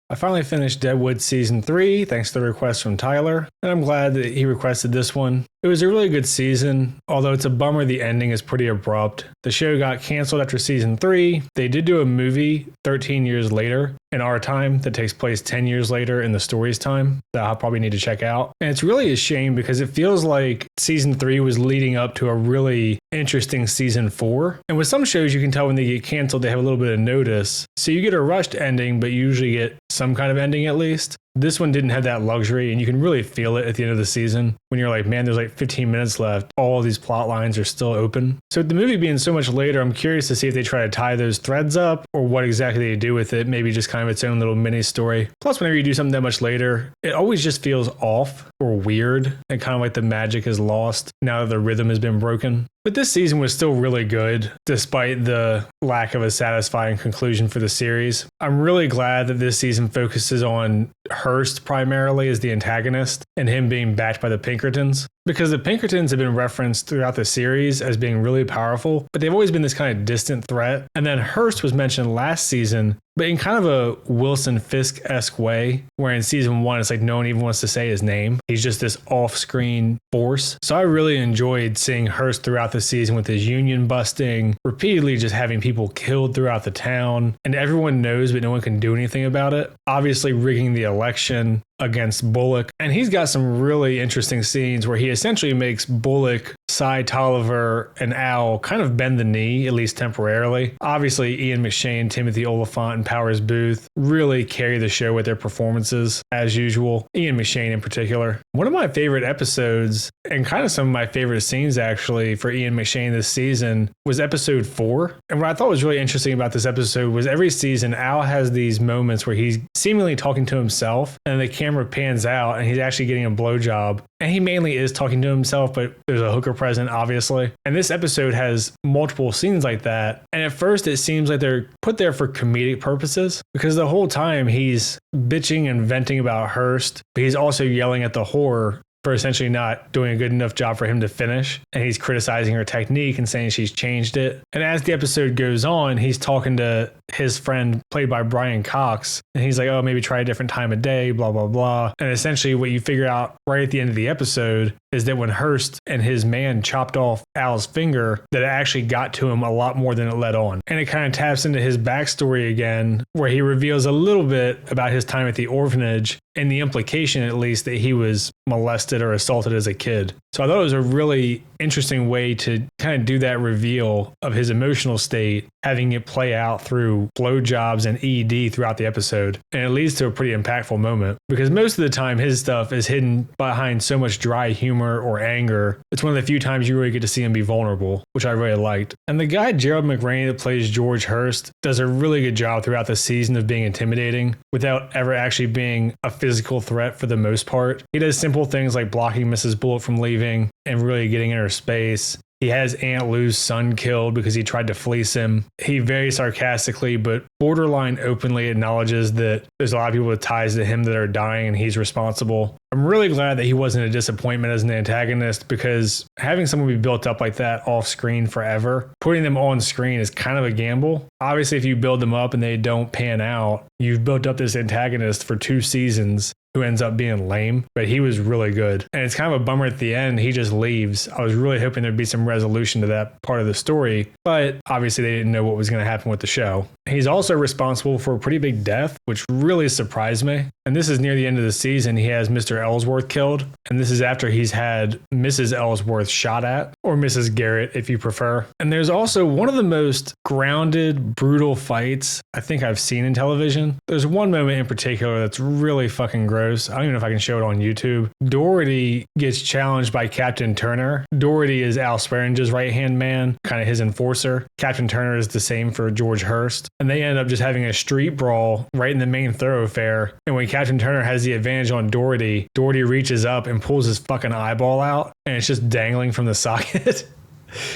I finally finished Deadwood Season 3 thanks to the request from Tyler, and I'm glad that he requested this one. It was a really good season, although it's a bummer the ending is pretty abrupt. The show got canceled after Season 3. They did do a movie 13 years later in our time that takes place 10 years later in the story's time that I'll probably need to check out. And it's really a shame because it feels like Season 3 was leading up to a really interesting Season 4. And with some shows, you can tell when they get canceled, they have a little bit of notice. So you get a rushed ending, but you usually get some kind of ending at least. This one didn't have that luxury, and you can really feel it at the end of the season when you're like, man, there's like 15 minutes left. All of these plot lines are still open. So with the movie being so much later, I'm curious to see if they try to tie those threads up or what exactly they do with it. Maybe just kind of its own little mini story. Plus, whenever you do something that much later, it always just feels off or weird and kind of like the magic is lost now that the rhythm has been broken. But this season was still really good, despite the lack of a satisfying conclusion for the series. I'm really glad that this season focuses on Hearst primarily as the antagonist and him being backed by the Pinkertons. Because the Pinkertons have been referenced throughout the series as being really powerful, but they've always been this kind of distant threat. And then Hearst was mentioned last season, but in kind of a Wilson Fisk-esque way, where in season 1, it's like no one even wants to say his name. He's just this off-screen force. So I really enjoyed seeing Hearst throughout the season with his union busting, repeatedly just having people killed throughout the town, and everyone knows, but no one can do anything about it. Obviously rigging the election against Bullock. And he's got some really interesting scenes where he essentially makes Bullock, Cy Tolliver, and Al kind of bend the knee, at least temporarily. Obviously, Ian McShane, Timothy Oliphant, and Powers Booth really carry the show with their performances, as usual. Ian McShane in particular. One of my favorite episodes, and kind of some of my favorite scenes actually for Ian McShane this season, was episode 4. And what I thought was really interesting about this episode was every season, Al has these moments where he's seemingly talking to himself, and the camera pans out and he's actually getting a blowjob. And he mainly is talking to himself, but there's a hooker present, obviously. And this episode has multiple scenes like that. And at first, it seems like they're put there for comedic purposes because the whole time he's bitching and venting about Hearst, but he's also yelling at the whore for essentially not doing a good enough job for him to finish. And he's criticizing her technique and saying she's changed it. And as the episode goes on, he's talking to his friend played by Brian Cox. And he's like, oh, maybe try a different time of day, blah, blah, blah. And essentially what you figure out right at the end of the episode is that when Hearst and his man chopped off Al's finger, that it actually got to him a lot more than it let on. And it kind of taps into his backstory again, where he reveals a little bit about his time at the orphanage and the implication, at least, that he was molested or assaulted as a kid. So I thought it was a really interesting way to kind of do that reveal of his emotional state, having it play out through blowjobs and ED throughout the episode. And it leads to a pretty impactful moment because most of the time his stuff is hidden behind so much dry humor or anger. It's one of the few times you really get to see him be vulnerable, which I really liked. And the guy, Gerald McRaney, that plays George Hearst, does a really good job throughout the season of being intimidating without ever actually being a physical threat for the most part. He does simple things like blocking Mrs. Bullock from leaving and really getting in her space. He has Aunt Lou's son killed because he tried to fleece him. He very sarcastically but borderline openly acknowledges that there's a lot of people with ties to him that are dying and he's responsible. I'm really glad that he wasn't a disappointment as an antagonist because having someone be built up like that off screen forever, putting them on screen is kind of a gamble. Obviously, if you build them up and they don't pan out, you've built up this antagonist for 2 seasons who ends up being lame, but he was really good. And it's kind of a bummer at the end. He just leaves. I was really hoping there'd be some resolution to that part of the story, but obviously they didn't know what was going to happen with the show. He's also responsible for a pretty big death, which really surprised me. And this is near the end of the season. He has Mr. Ellsworth killed. And this is after he's had Mrs. Ellsworth shot at, or Mrs. Garrett, if you prefer. And there's also one of the most grounded, brutal fights I think I've seen in television. There's one moment in particular that's really fucking gross. I don't even know if I can show it on YouTube. Doherty gets challenged by Captain Turner. Doherty is Al Swearingen's right-hand man, kind of his enforcer. Captain Turner is the same for George Hearst. And they end up just having a street brawl right in the main thoroughfare. And when Captain Turner has the advantage on Doherty, Doherty reaches up and pulls his fucking eyeball out, and it's just dangling from the socket.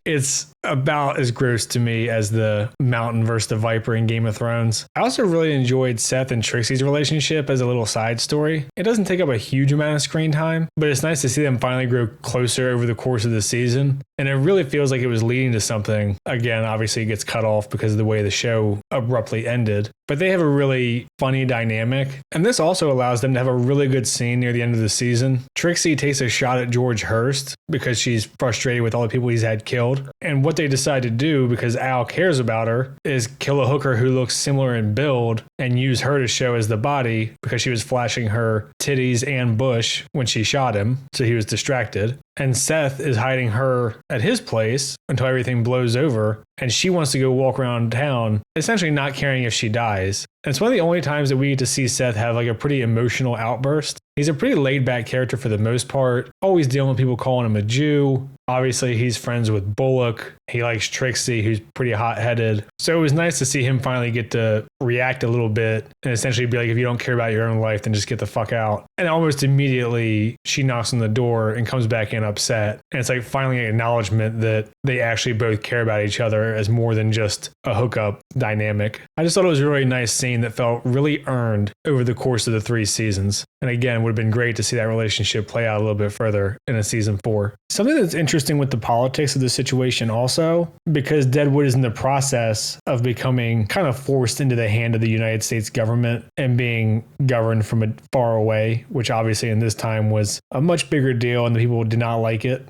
It's about as gross to me as the Mountain versus the Viper in Game of Thrones. I also really enjoyed Seth and Trixie's relationship as a little side story. It doesn't take up a huge amount of screen time, but it's nice to see them finally grow closer over the course of the season. And it really feels like it was leading to something. Again, obviously it gets cut off because of the way the show abruptly ended. but they have a really funny dynamic. And this also allows them to have a really good scene near the end of the season. Trixie takes a shot at George Hurst because she's frustrated with all the people he's had killed. And what they decide to do, because Al cares about her, is kill a hooker who looks similar in build and use her to show as the body because she was flashing her titties and bush when she shot him. So he was distracted. And Seth is hiding her at his place until everything blows over. And she wants to go walk around town, essentially not caring if she dies. And it's one of the only times that we get to see Seth have like a pretty emotional outburst. He's a pretty laid back character for the most part, always dealing with people calling him a Jew. Obviously, he's friends with Bullock. He likes Trixie, who's pretty hot-headed. So it was nice to see him finally get to react a little bit and essentially be like, if you don't care about your own life, then just get the fuck out. And almost immediately, she knocks on the door and comes back in upset. And it's like finally an acknowledgement that they actually both care about each other as more than just a hookup dynamic. I just thought it was a really nice scene that felt really earned over the course of the 3 seasons. And again, it would have been great to see that relationship play out a little bit further in a season 4. Something that's interesting with the politics of the situation also, because Deadwood is in the process of becoming kind of forced into the hand of the United States government and being governed from far away, which obviously in this time was a much bigger deal and the people did not like it.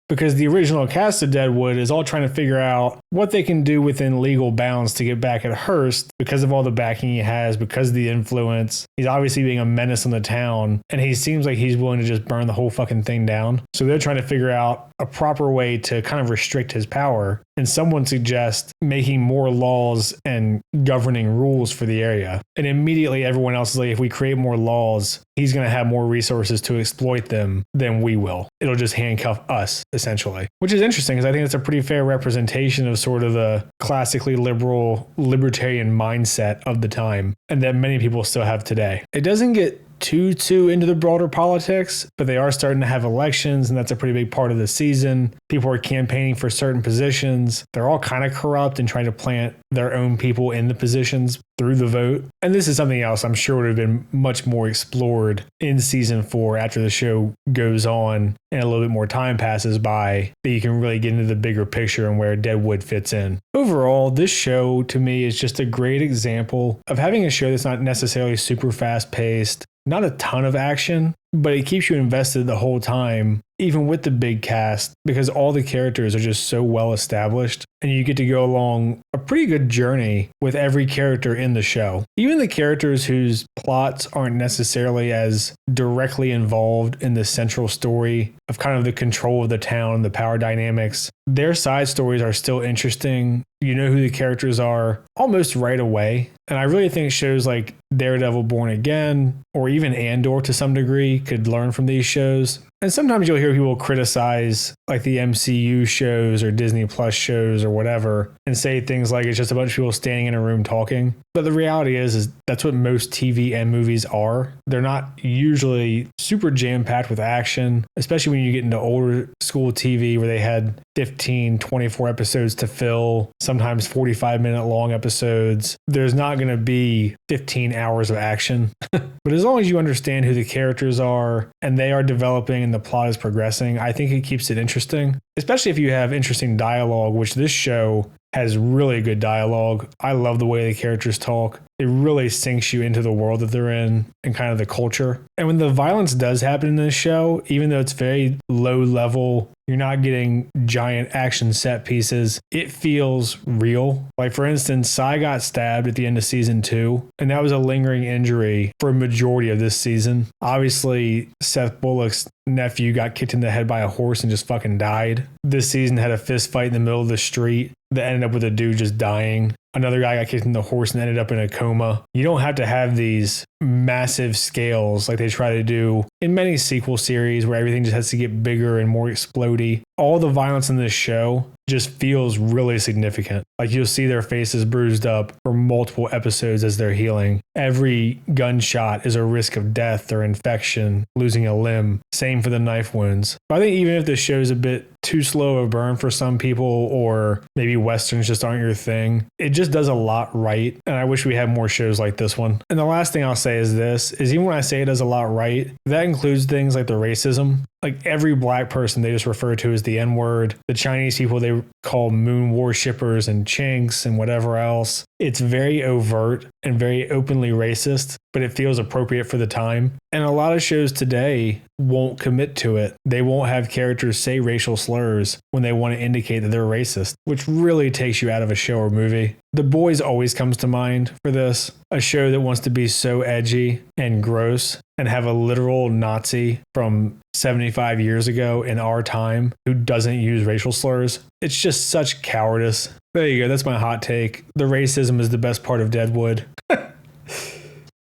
Because the original cast of Deadwood is all trying to figure out what they can do within legal bounds to get back at Hearst because of all the backing he has, because of the influence. He's obviously being a menace on the town, and he seems like he's willing to just burn the whole fucking thing down. So they're trying to figure out a proper way to kind of restrict his power. And someone suggests making more laws and governing rules for the area. And immediately everyone else is like, if we create more laws, he's going to have more resources to exploit them than we will. It'll just handcuff us, essentially. Which is interesting because I think it's a pretty fair representation of sort of the classically liberal, libertarian mindset of the time, and that many people still have today. It doesn't get too into the broader politics, but they are starting to have elections, and that's a pretty big part of the season. People are campaigning for certain positions. They're all kind of corrupt and trying to plant their own people in the positions through the vote. And this is something else I'm sure would have been much more explored in season 4 after the show goes on and a little bit more time passes by, that you can really get into the bigger picture and where Deadwood fits in. Overall, this show to me is just a great example of having a show that's not necessarily super fast paced, not a ton of action, but it keeps you invested the whole time, even with the big cast, because all the characters are just so well established, and you get to go along a pretty good journey with every character in the show. Even the characters whose plots aren't necessarily as directly involved in the central story of kind of the control of the town, the power dynamics, their side stories are still interesting. You know who the characters are almost right away. And I really think shows like Daredevil Born Again, or even Andor to some degree, could learn from these shows. And sometimes you'll hear people criticize like the MCU shows or Disney Plus shows or whatever and say things like it's just a bunch of people standing in a room talking. But the reality is that's what most TV and movies are. They're not usually super jam-packed with action, especially when you get into older school TV where they had 15, 24 episodes to fill, sometimes 45-minute long episodes. There's not going to be 15 hours of action. But as long as you understand who the characters are and they are developing and the plot is progressing, I think it keeps it interesting, especially if you have interesting dialogue, which this show has really good dialogue. I love the way the characters talk. It really sinks you into the world that they're in and kind of the culture. And when the violence does happen in this show, even though it's very low level, you're not getting giant action set pieces, it feels real. Like for instance, Sai got stabbed at the end of season 2, and that was a lingering injury for a majority of this season. Obviously, Seth Bullock's nephew got kicked in the head by a horse and just fucking died. This season had a fist fight in the middle of the street that ended up with a dude just dying. Another guy got kicked in the horse and ended up in a coma. You don't have to have these massive scales like they try to do in many sequel series where everything just has to get bigger and more explodey. All the violence in this show just feels really significant. Like you'll see their faces bruised up for multiple episodes as they're healing. Every gunshot is a risk of death or infection, losing a limb. Same for the knife wounds. I think even if the show's a bit too slow of a burn for some people, or maybe Westerns just aren't your thing, it just does a lot right. And I wish we had more shows like this one. And the last thing I'll say is this, is even when I say it does a lot right, that includes things like the racism. Like every black person they just refer to as the N-word. The Chinese people they call moon worshippers and chinks and whatever else. It's very overt and very openly racist, but it feels appropriate for the time. And a lot of shows today won't commit to it. They won't have characters say racial slurs when they want to indicate that they're racist, which really takes you out of a show or movie. The Boys always comes to mind for this, a show that wants to be so edgy and gross and have a literal Nazi from 75 years ago in our time who doesn't use racial slurs. It's just such cowardice. There you go. That's my hot take. The racism is the best part of Deadwood.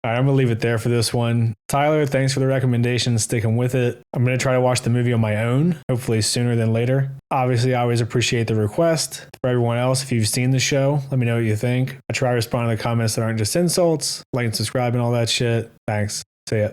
All right, I'm going to leave it there for this one. Tyler, thanks for the recommendation, sticking with it. I'm going to try to watch the movie on my own, hopefully sooner than later. Obviously, I always appreciate the request. For everyone else, if you've seen the show, let me know what you think. I try to respond to the comments that aren't just insults, like and subscribe and all that shit. Thanks. See ya.